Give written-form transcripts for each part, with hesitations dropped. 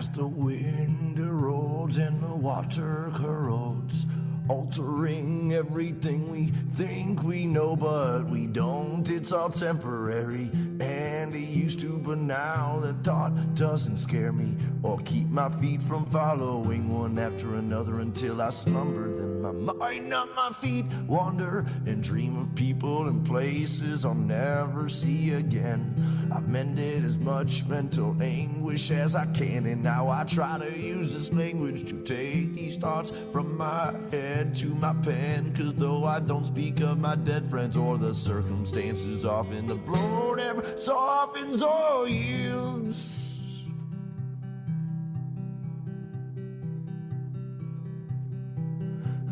as the wind erodes and the water corrodes, altering everything we think we know, but we don't. It's all temporary, and it used to, but now the thought doesn't scare me or keep my feet from following one after another until I slumber. Then my mind, not my feet, wander and dream of people and places I'll never see again. I've mended as much mental anguish as I can, and now I try to use this language to take these thoughts from my head to my pen. Cause though I don't speak of my dead friends or the circumstances, often the blow never softens or yields.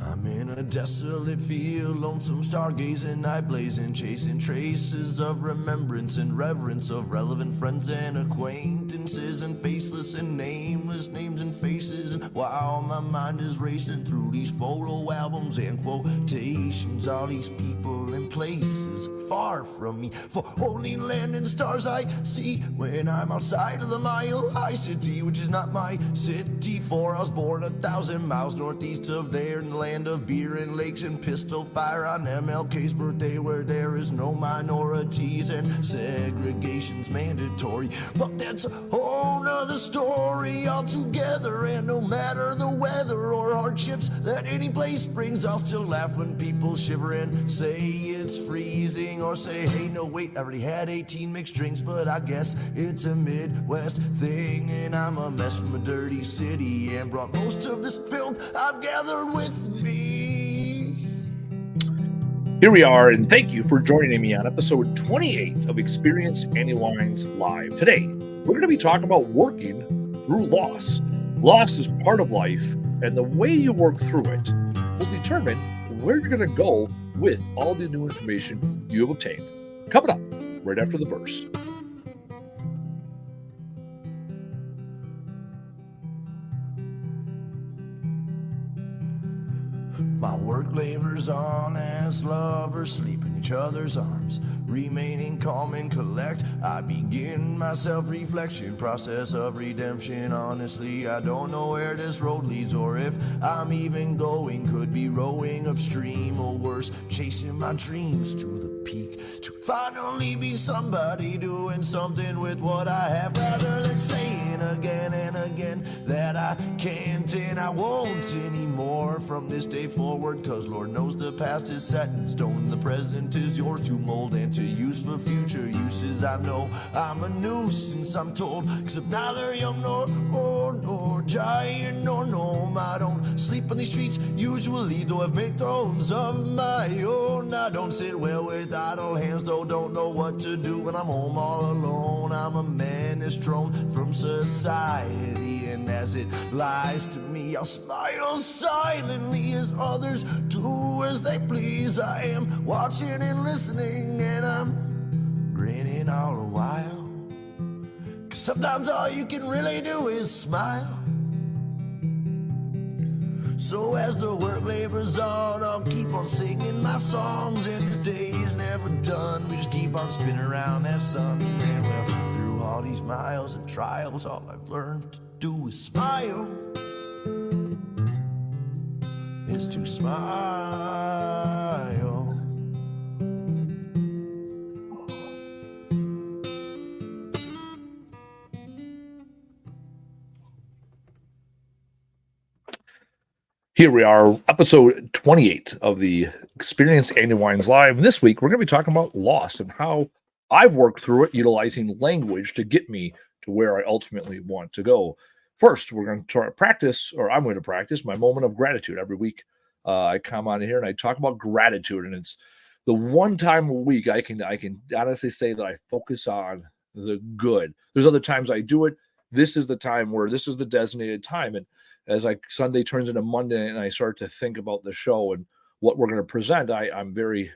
I'm in a desolate field, lonesome stargazing, night blazing, chasing traces of remembrance and reverence of relevant friends and acquaintances, and faceless and nameless names and faces. And while my mind is racing through these photo albums and quotations, all these people and places far from me, for only land and stars I see when I'm outside of the Mile High City, which is not my city, for I was born 1,000 miles northeast of there in the land of beer and lakes and pistol fire on MLK's birthday, where there is no minorities and segregation's mandatory. But that's a whole nother story altogether, and no matter the weather or hardships that any place brings, I'll still laugh when people shiver and say it's freezing, or say, hey, no, wait, I already had 18 mixed drinks, but I guess it's a Midwest thing, and I'm a mess from a dirty city and brought most of this filth I've gathered with me. Here we are, and thank you for joining me on episode 28 of Experience Andy Weins Live. Today, we're going to be talking about working through loss. Loss is part of life, and the way you work through it will determine where you're going to go with all the new information you have obtained. Coming up right after the verse. My work labors on as lovers sleep in each other's arms, remaining calm and collect. I begin my self-reflection process of redemption. Honestly, I don't know where this road leads, or if I'm even going. Could be rowing upstream, or worse, chasing my dreams to the peak, to finally be somebody doing something with what I have, rather than saying again and again that I can't and I won't anymore from this day forward. Cause Lord knows the past is set in stone, the present is yours to mold and to use for future uses. I know I'm a nuisance, I'm told, cause I'm neither young nor old, nor giant nor gnome. I don't sleep on these streets usually, though I've made thrones of my own. I don't sit well with idle hands, though don't know what to do when I'm home all alone. I'm a menace thrown from society, and as it lies to me, I'll smile silently as others do as they please. I am watching and listening, and I'm grinning all the while, cause sometimes all you can really do is smile. So as the work labors on, I'll keep on singing my songs, and this day's never done. We just keep on spinning around that sun, and well, through all these miles and trials, all I've learned to do is smile. Is to smile. Here we are, episode 28 of the Experience Andy Weins Live. And this week, we're going to be talking about loss and how I've worked through it, utilizing language to get me to where I ultimately want to go. First, we're going to practice, or I'm going to practice my moment of gratitude every week. I come on here and I talk about gratitude, and it's the one time a week I can honestly say that I focus on the good. There's other times I do it. This is the time where this is the designated time, and as like Sunday turns into Monday and I start to think about the show and what we're going to present, I'm very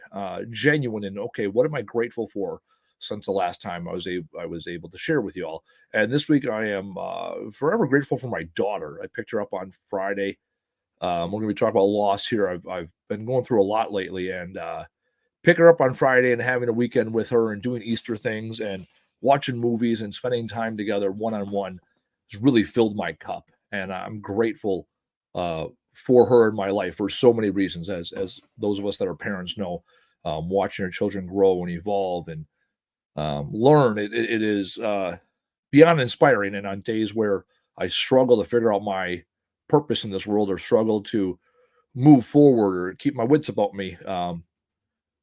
genuine in, okay, what am I grateful for since the last time I was able to share with you all? And this week I am forever grateful for my daughter. I picked her up on Friday. We're going to be talking about loss here. I've been going through a lot lately, and pick her up on Friday and having a weekend with her and doing Easter things and watching movies and spending time together one-on-one has really filled my cup, and I'm grateful for her in my life for so many reasons. As those of us that are parents know, watching our children grow and evolve and learn, it is beyond inspiring. And on days where I struggle to figure out my purpose in this world or struggle to move forward or keep my wits about me,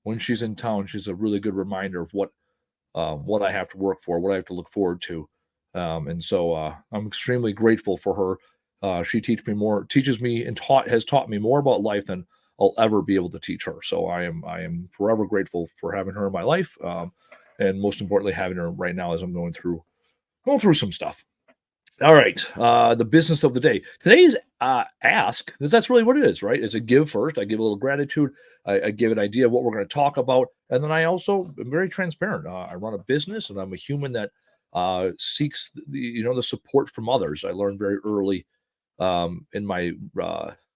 when she's in town, she's a really good reminder of what I have to work for, what I have to look forward to. And so I'm extremely grateful for her. She teaches me and has taught me more about life than I'll ever be able to teach her. So I am forever grateful for having her in my life. And most importantly, having her right now as I'm going through some stuff. All right. The business of the day. Today's ask, because that's really what it is, right? Is a give first. I give a little gratitude. I give an idea of what we're going to talk about. And then I also am very transparent. I run a business and I'm a human that seeks the support from others. I learned very early in my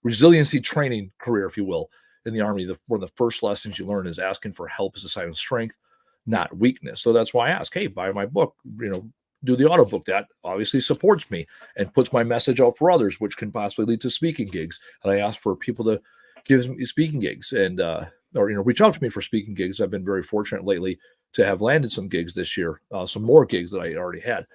resiliency training career, if you will, in the Army. One of the first lessons you learn is asking for help is a sign of strength, not weakness. So that's why I ask, hey, buy my book, do the audiobook. That obviously supports me and puts my message out for others, which can possibly lead to speaking gigs. And I ask for people to give me speaking gigs and or reach out to me for speaking gigs. I've been very fortunate lately to have landed some gigs this year, some more gigs that I already had.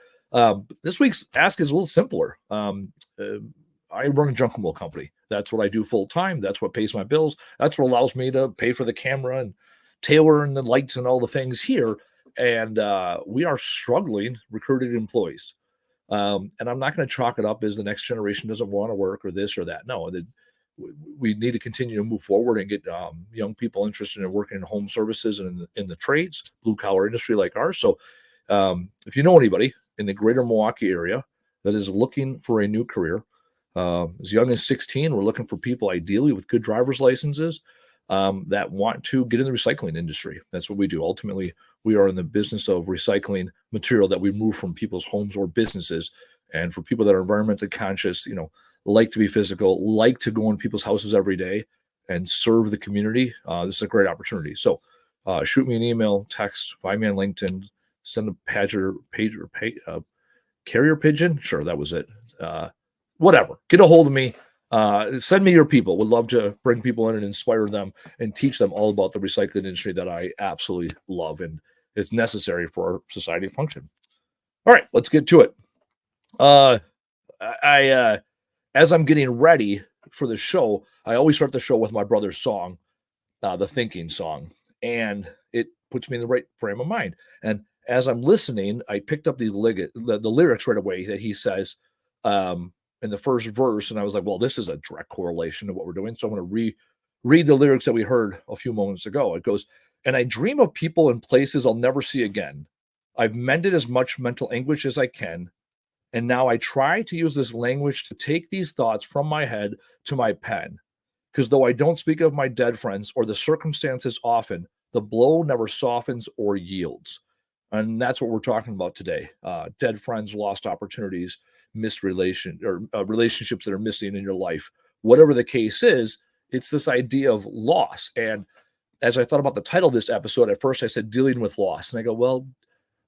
This week's ask is a little simpler. I run a junk removal company. That's what I do full time. That's what pays my bills. That's what allows me to pay for the camera and tailor and the lights and all the things here. And we are struggling recruited employees. And I'm not going to chalk it up as the next generation doesn't want to work or this or that. No, we need to continue to move forward and get young people interested in working in home services and in the trades, blue collar industry like ours. So if you know anybody in the greater Milwaukee area that is looking for a new career, as young as 16, we're looking for people ideally with good driver's licenses that want to get in the recycling industry. That's what we do. Ultimately, we are in the business of recycling material that we move from people's homes or businesses. And for people that are environmentally conscious, like to be physical, like to go in people's houses every day and serve the community, this is a great opportunity. So shoot me an email, text, find me on LinkedIn, send a carrier pigeon. Sure, that was it. Whatever. Get a hold of me. Send me your people. Would love to bring people in and inspire them and teach them all about the recycling industry that I absolutely love and it's necessary for our society to function. All right, let's get to it. As I'm getting ready for the show, I always start the show with my brother's song, the Thinking song, and it puts me in the right frame of mind. And as I'm listening, I picked up the lyrics right away that he says in the first verse, and I was like, well, this is a direct correlation to what we're doing. So I'm going to read the lyrics that we heard a few moments ago. It goes, and I dream of people and places I'll never see again. I've mended as much mental anguish as I can. And now I try to use this language to take these thoughts from my head to my pen. Because though I don't speak of my dead friends or the circumstances often, the blow never softens or yields. And that's what we're talking about today. Dead friends, lost opportunities, missed relationships that are missing in your life. Whatever the case is, it's this idea of loss. And as I thought about the title of this episode, at first I said dealing with loss. And I go, well,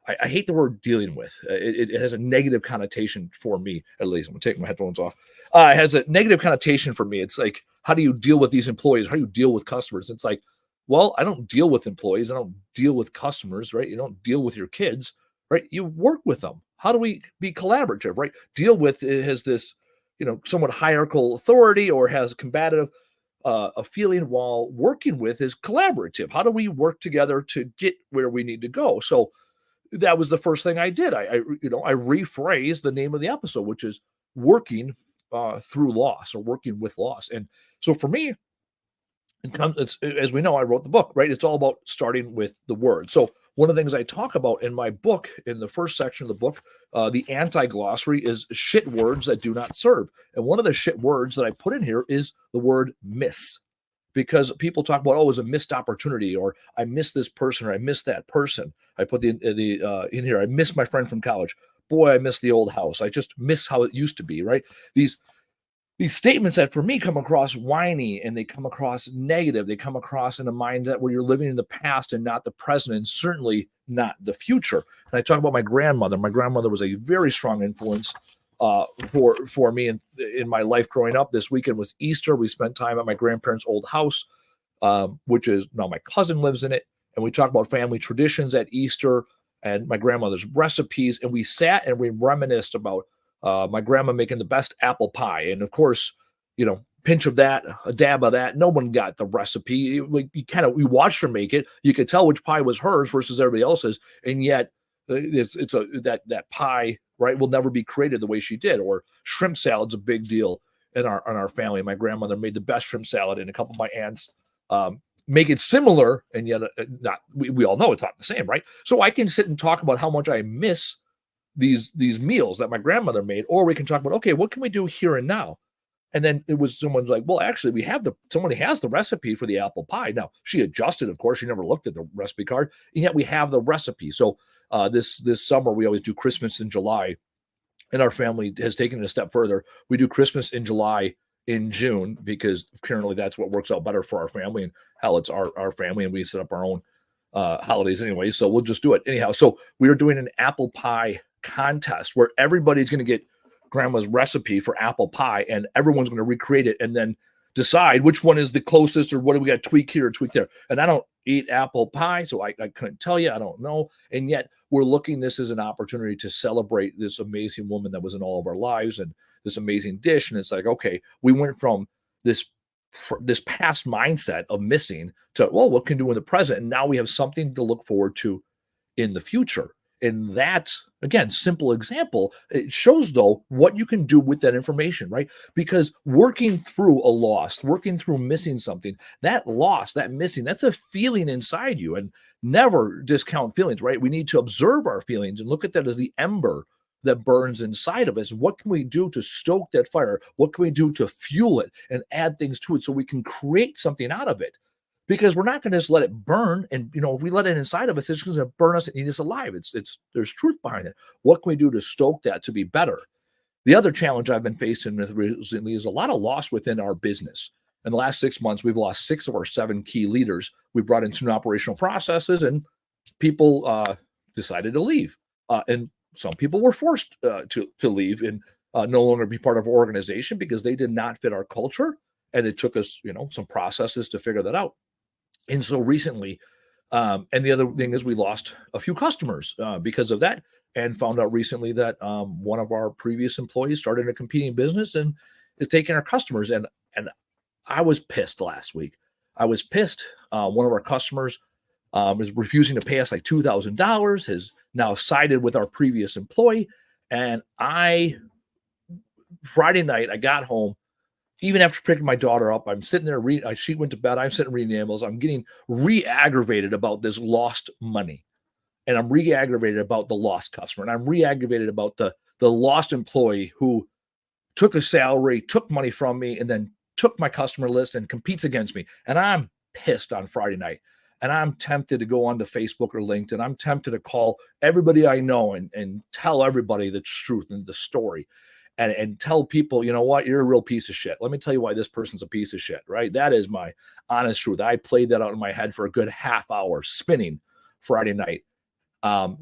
I hate the word dealing with. It has a negative connotation for me, at least. I'm going to take my headphones off. It has a negative connotation for me. It's like, how do you deal with these employees? How do you deal with customers? It's like, well, I don't deal with employees. I don't deal with customers, right? You don't deal with your kids, right? You work with them. How do we be collaborative, right? Deal with it has this, somewhat hierarchical authority or has combative a feeling, while working with is collaborative. How do we work together to get where we need to go? So that was the first thing I did. I rephrased the name of the episode, which is working through loss or working with loss. And so for me, it's, as we know, I wrote the book, right? It's all about starting with the word. So one of the things I talk about in my book, in the first section of the book, the anti-glossary is shit words that do not serve. And one of the shit words that I put in here is the word miss. Because people talk about, oh, it was a missed opportunity, or I missed this person, or I missed that person. I put in here, I miss my friend from college. Boy, I miss the old house. I just miss how it used to be, right? These statements that for me come across whiny and they come across negative. They come across in a mind that where you're living in the past and not the present, and certainly not the future. And I talk about my grandmother. My grandmother was a very strong influence for me in my life growing up. This weekend was Easter. We spent time at my grandparents' old house, which is now my cousin lives in it, and we talked about family traditions at Easter and my grandmother's recipes, and we sat and we reminisced about my grandma making the best apple pie, and of course, pinch of that, a dab of that. No one got the recipe. We watched her make it. You could tell which pie was hers versus everybody else's, and yet that pie, right, will never be created the way she did. Or shrimp salad's a big deal in our family. My grandmother made the best shrimp salad, and a couple of my aunts make it similar, and yet not. We all know it's not the same, right? So I can sit and talk about how much I miss these meals that my grandmother made, or we can talk about, okay, what can we do here and now? And then it was someone's like, well, actually, somebody has the recipe for the apple pie. Now, she adjusted, of course. She never looked at the recipe card, and yet we have the recipe. So this summer, we always do Christmas in July, and our family has taken it a step further. We do Christmas in July in June because currently that's what works out better for our family. And hell, it's our family, and we set up our own holidays anyway. So we'll just do it anyhow. So we are doing an apple pie contest where everybody's going to get grandma's recipe for apple pie, and everyone's going to recreate it and then decide which one is the closest, or what do we got to tweak here or tweak there. And I don't eat apple pie, so I couldn't tell you. I don't know. And yet we're looking this as an opportunity to celebrate this amazing woman that was in all of our lives and this amazing dish. And it's like, okay, we went from this past mindset of missing to, well, what can we do in the present? And now we have something to look forward to in the future. And that, again, simple example, it shows, though, what you can do with that information, right? Because working through a loss, working through missing something, that loss, that missing, that's a feeling inside you. And never discount feelings, right? We need to observe our feelings and look at that as the ember that burns inside of us. What can we do to stoke that fire? What can we do to fuel it and add things to it so we can create something out of it? Because we're not going to just let it burn. And, if we let it inside of us, it's going to burn us and eat us alive. There's truth behind it. What can we do to stoke that to be better? The other challenge I've been facing with recently is a lot of loss within our business. In the last 6 months, we've lost 6 of our 7 key leaders. We brought in 2 new operational processes, and people decided to leave. And some people were forced to leave and no longer be part of our organization because they did not fit our culture. And it took us, some processes to figure that out. And so recently, and the other thing is we lost a few customers because of that, and found out recently that one of our previous employees started a competing business and is taking our customers. And I was pissed last week. I was pissed. One of our customers is refusing to pay us like $2,000, has now sided with our previous employee. And Friday night, I got home. Even after picking my daughter up, I'm sitting there reading. She went to bed. I'm sitting reading emails. I'm getting re-aggravated about this lost money. And I'm re-aggravated about the lost customer. And I'm re-aggravated about the lost employee who took a salary, took money from me, and then took my customer list and competes against me. And I'm pissed on Friday night. And I'm tempted to go onto Facebook or LinkedIn. I'm tempted to call everybody I know and tell everybody the truth and the story. And tell people, you know what, you're a real piece of shit. Let me tell you why this person's a piece of shit, right? That is my honest truth. I played that out in my head for a good half hour, spinning Friday night,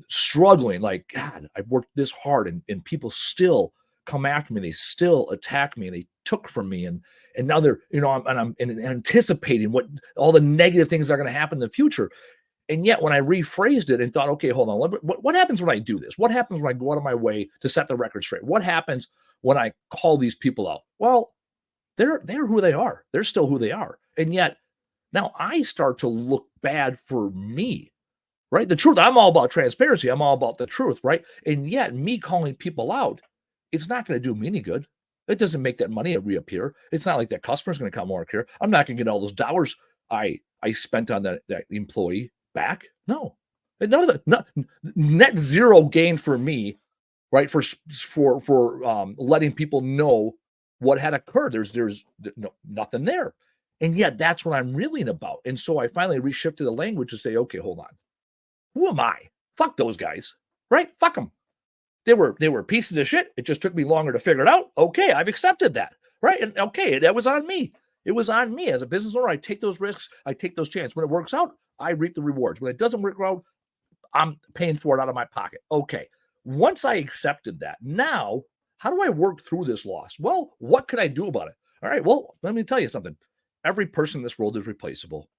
struggling like, God, I've worked this hard and people still come after me. They still attack me. They took from me. And now they're, I'm anticipating what all the negative things that are going to happen in the future. And yet when I rephrased it and thought, okay, hold on, what happens when I do this? What happens when I go out of my way to set the record straight? What happens when I call these people out? Well, they're who they are. They're still who they are. And yet now I start to look bad for me, right? The truth, I'm all about transparency. I'm all about the truth, right? And yet me calling people out, it's not going to do me any good. It doesn't make that money reappear. It's not like that customer's going to come over here. I'm not going to get all those dollars I spent on that employee back. No, none of that. Net zero gain for me, right? For letting people know what had occurred. There's nothing there, and yet that's what I'm reeling about. And so I finally reshifted the language to say, okay, hold on, who am I? Fuck those guys, right? Fuck them. They were pieces of shit. It just took me longer to figure it out. Okay, I've accepted that, right? And okay, that was on me. It was on me as a business owner. I take those risks. I take those chances. When it works out, I reap the rewards. When it doesn't work out, I'm paying for it out of my pocket. Okay. Once I accepted that, now How do I work through this loss? Well, what can I do about it? All right, well, let me tell you something. Every person in this world is replaceable.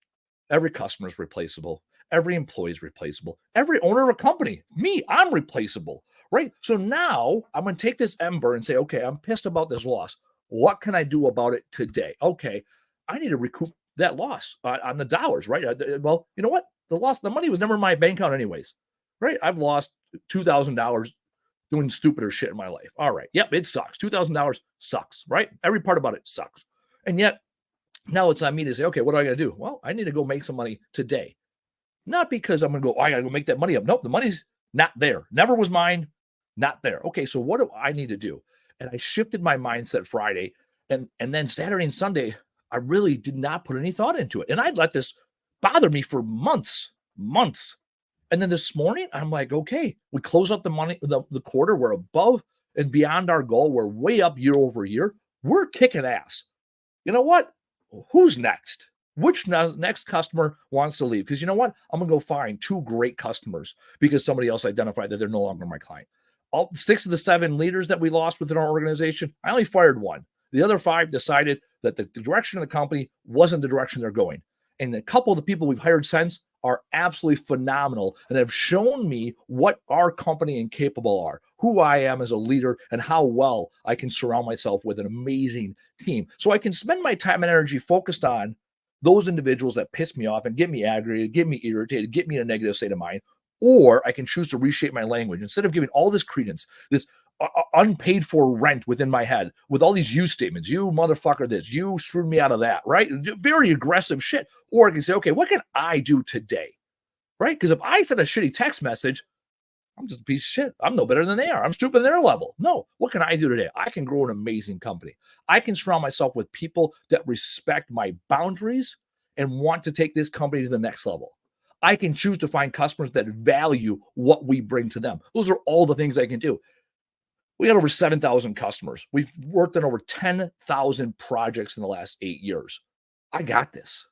Every customer is replaceable. Every employee is replaceable. Every owner of a company, me, I'm replaceable, right? So now I'm going to take this ember and say, okay, I'm pissed about this loss. What can I do about it today? Okay, I need to recoup that loss on the dollars, right? Well, you know what? The money was never in my bank account anyways, right? I've lost $2,000 doing stupider shit in my life. All right. Yep, it sucks. $2,000 sucks, right? Every part about it sucks. And yet now it's on me to say, okay, what do I got to do? Well, I need to go make some money today. Not because I'm going to go, I got to go make that money up. Nope, the money's not there. Never was mine, not there. Okay, so what do I need to do? And I shifted my mindset Friday. And then Saturday and Sunday, I really did not put any thought into it. And I'd let this bother me for months. And then this morning, I'm like, okay, we close out the quarter. We're above and beyond our goal. We're way up year over year. We're kicking ass. You know what? Who's next? Which next customer wants to leave? Because you know what? I'm going to go find 2 great customers because somebody else identified that they're no longer my client. All 6 of the 7 leaders that we lost within our organization, I only fired 1. The other 5 decided that the direction of the company wasn't the direction they're going. And a couple of the people we've hired since are absolutely phenomenal and have shown me what our company and capable are, who I am as a leader, and how well I can surround myself with an amazing team. So I can spend my time and energy focused on those individuals that piss me off and get me aggravated, get me irritated, get me in a negative state of mind, or I can choose to reshape my language. Instead of giving all this credence, this unpaid for rent within my head with all these you statements, you motherfucker this, you screwed me out of that, right? Very aggressive shit. Or I can say, okay, what can I do today, right? Because if I send a shitty text message, I'm just a piece of shit. I'm no better than they are. I'm stupid at their level. No, what can I do today? I can grow an amazing company. I can surround myself with people that respect my boundaries and want to take this company to the next level. I can choose to find customers that value what we bring to them. Those are all the things I can do. We got over 7,000 customers. We've worked on over 10,000 projects in the last 8 years. I got this,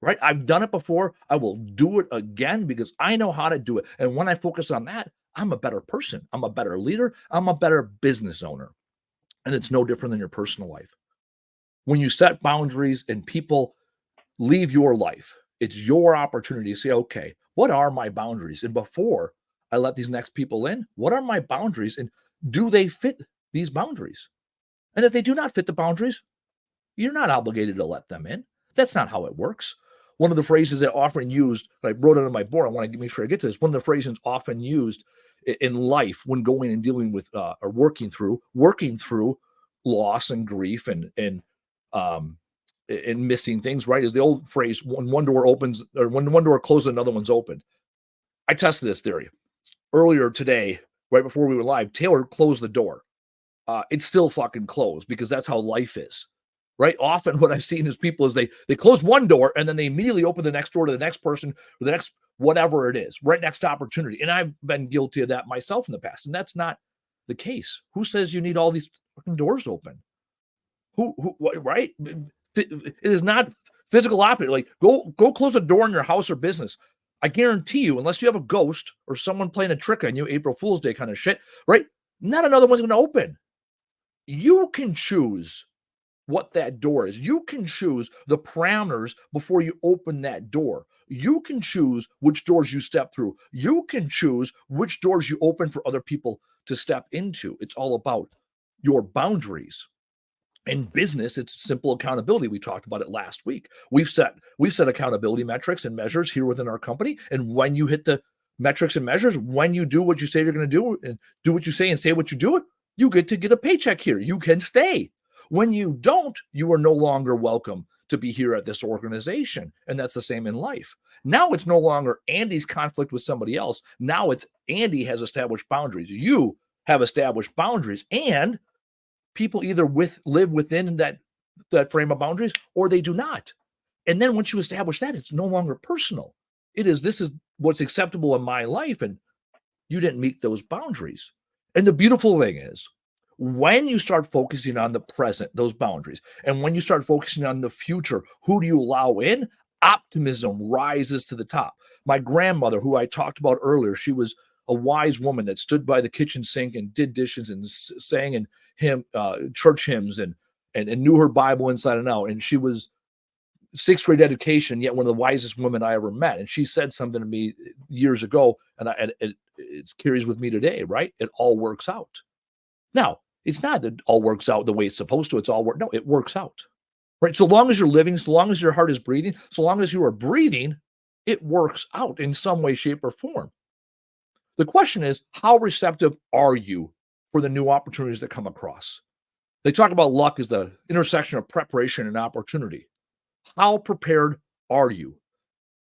right? I've done it before. I will do it again because I know how to do it. And when I focus on that, I'm a better person. I'm a better leader. I'm a better business owner. And it's no different than your personal life. When you set boundaries and people leave your life, it's your opportunity to say, okay, what are my boundaries? And before I let these next people in, what are my boundaries? And do they fit these boundaries? And if they do not fit the boundaries, you're not obligated to let them in. That's not how it works. One of the phrases that often used, I wrote it on my board, I want to make sure I get to this. One of the phrases often used in life when going and dealing with or working through loss and grief and missing things, right? Is the old phrase, when one door opens or when one door closes, another one's open. I tested this theory earlier today, right before we were live. Taylor closed the door. It's still fucking closed because that's how life is, right? Often what I've seen is people is they close one door and then they immediately open the next door to the next person or the next whatever it is, right next to opportunity. And I've been guilty of that myself in the past. And that's not the case. Who says you need all these fucking doors open? Who right? It is not physical opposite. Like go close a door in your house or business. I guarantee you, unless you have a ghost or someone playing a trick on you, April Fool's Day kind of shit, right? Not another one's going to open. You can choose what that door is. You can choose the parameters before you open that door. You can choose which doors you step through. You can choose which doors you open for other people to step into. It's all about your boundaries. In business, it's simple accountability. We talked about it last week. We've set accountability metrics and measures here within our company. And when you hit the metrics and measures, when you do what you say you're going to do and do what you say and say what you do, you get to get a paycheck here. You can stay. When you don't, you are no longer welcome to be here at this organization. And that's the same in life. Now it's no longer Andy's conflict with somebody else. Now it's Andy has established boundaries. You have established boundaries, and people either live within that frame of boundaries or they do not. And then once you establish that, it's no longer personal. This is what's acceptable in my life, and you didn't meet those boundaries. And the beautiful thing is, when you start focusing on the present, those boundaries, and when you start focusing on the future, who do you allow in? Optimism rises to the top. My grandmother, who I talked about earlier, she was a wise woman that stood by the kitchen sink and did dishes and sang and church hymns and knew her Bible inside and out. And she was sixth grade education, yet one of the wisest women I ever met. And she said something to me years ago, and it carries with me today, right? It all works out. Now, it's not that it all works out the way it's supposed to. No, it works out, right? So long as you're living, so long as your heart is breathing, so long as you are breathing, it works out in some way, shape, or form. The question is, how receptive are you for the new opportunities that come across? They talk about luck as the intersection of preparation and opportunity. How prepared are you?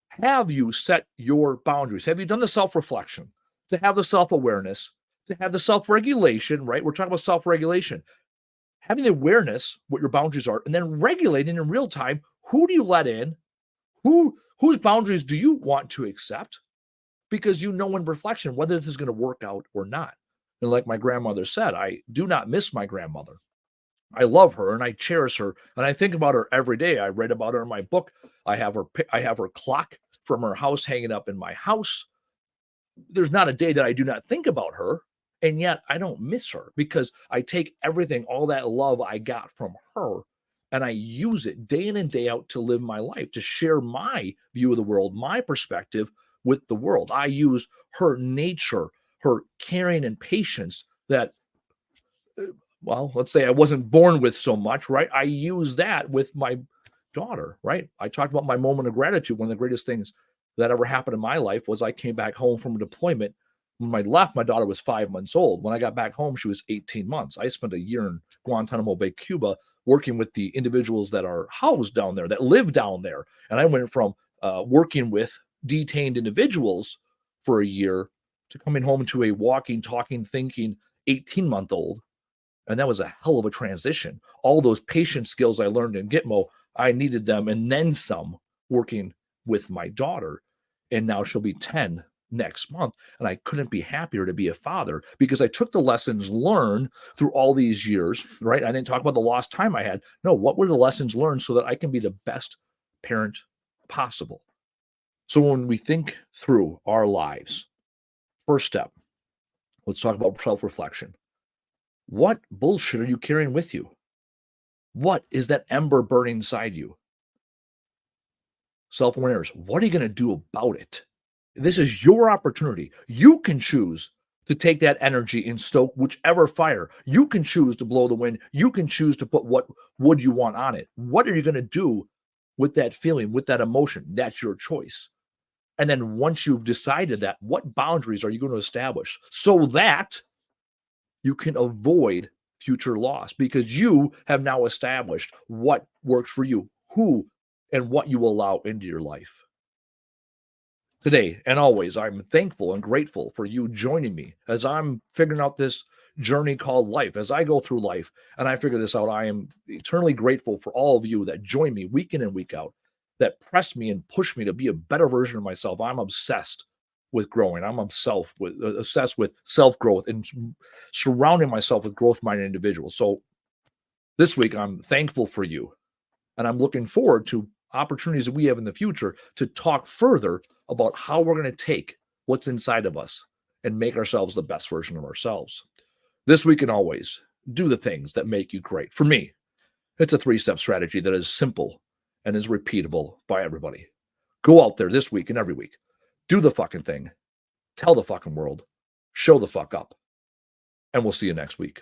Have you set your boundaries? Have you done the self-reflection to have the self-awareness, to have the self-regulation, right? We're talking about self-regulation. Having the awareness what your boundaries are, and then regulating in real time, who do you let in? Whose boundaries do you want to accept? Because you know in reflection whether this is going to work out or not. And like my grandmother said, I do not miss my grandmother. I love her and I cherish her and I think about her every day. I read about her in my book. I have her clock from her house hanging up in my house. There's not a day that I do not think about her, and yet I don't miss her because I take everything, all that love I got from her, and I use it day in and day out to live my life, to share my view of the world, my perspective with the world. I use her nature, her caring and patience that, well, let's say I wasn't born with so much, right? I use that with my daughter, right? I talked about my moment of gratitude. One of the greatest things that ever happened in my life was I came back home from a deployment. When I left, my daughter was 5 months old. When I got back home, she was 18 months. I spent a year in Guantanamo Bay, Cuba, working with the individuals that are housed down there, that live down there. And I went from working with detained individuals for a year to coming home to a walking, talking, thinking 18-month-old. And that was a hell of a transition. All those patient skills I learned in Gitmo, I needed them and then some working with my daughter. And now she'll be 10 next month. And I couldn't be happier to be a father because I took the lessons learned through all these years, right? I didn't talk about the lost time I had. No, what were the lessons learned so that I can be the best parent possible? So when we think through our lives, first step, let's talk about self-reflection. What bullshit are you carrying with you? What is that ember burning inside you? Self-awareness. What are you going to do about it? This is your opportunity. You can choose to take that energy and stoke whichever fire. You can choose to blow the wind. You can choose to put what wood you want on it. What are you going to do with that feeling, with that emotion? That's your choice. And then once you've decided that, what boundaries are you going to establish so that you can avoid future loss? Because you have now established what works for you, who and what you allow into your life. Today and always, I'm thankful and grateful for you joining me as I'm figuring out this journey called life. As I go through life and I figure this out, I am eternally grateful for all of you that join me week in and week out, that press me and push me to be a better version of myself. I'm obsessed with growing. I'm obsessed with self-growth and surrounding myself with growth-minded individuals. So this week, I'm thankful for you. And I'm looking forward to opportunities that we have in the future to talk further about how we're going to take what's inside of us and make ourselves the best version of ourselves. This week and always, do the things that make you great. For me, it's a 3-step strategy that is simple and is repeatable by everybody. Go out there this week and every week. Do the fucking thing. Tell the fucking world. Show the fuck up. And we'll see you next week.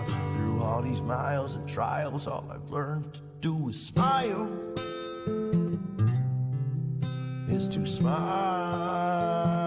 Through all these miles and trials, all I've learned to do is smile. Is to smile.